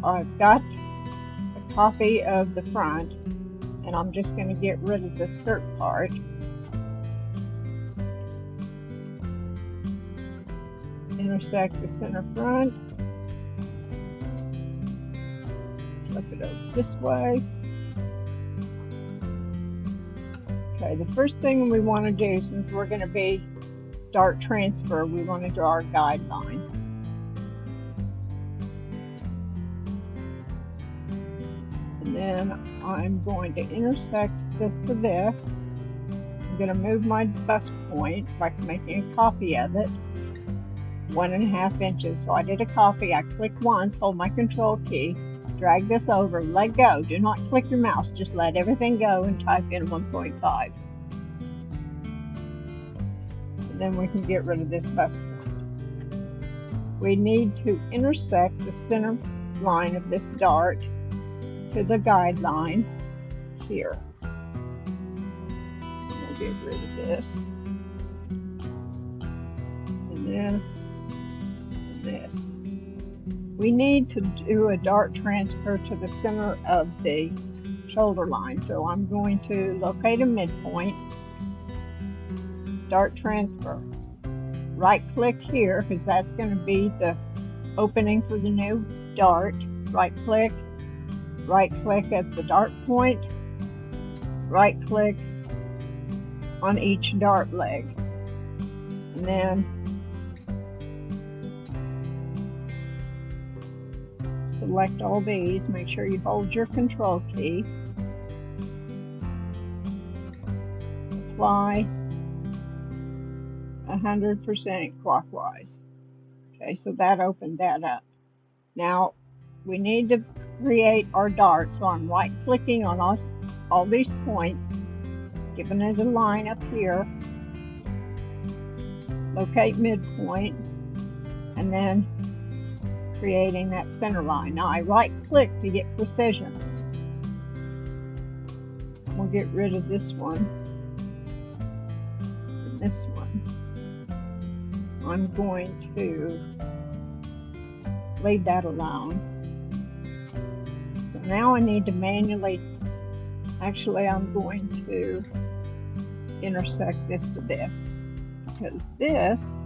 So I've got a copy of the front, and I'm just going to get rid of the skirt part. Intersect the center front. Flip it over this way. Okay, the first thing we want to do, since we're going to be dart transfer, we want to draw our guideline. And then I'm going to intersect this to this. I'm going to move my bust point by making a copy of it, 1.5 inches. So I did a copy. I click once, hold my control key, drag this over, let go. Do not click your mouse, just let everything go and type in 1.5. And then we can get rid of this bust point. We need to intersect the center line of this dart to the guideline here. We'll get rid of this. And this. And this. We need to do a dart transfer to the center of the shoulder line. So I'm going to locate a midpoint, dart transfer. Right click here, because that's going to be the opening for the new dart. Right click at the dart point, right click on each dart leg. And then select all these, make sure you hold your control key. Apply 100% clockwise. Okay, so that opened that up. Now we need to create our dart, so I'm right clicking on all these points, giving it a line up here, locate midpoint, and then creating that center line. Now I right click to get precision. We'll get rid of this one and this one. I'm going to leave that alone. So now I need to manually, actually I'm going to intersect this to this, because this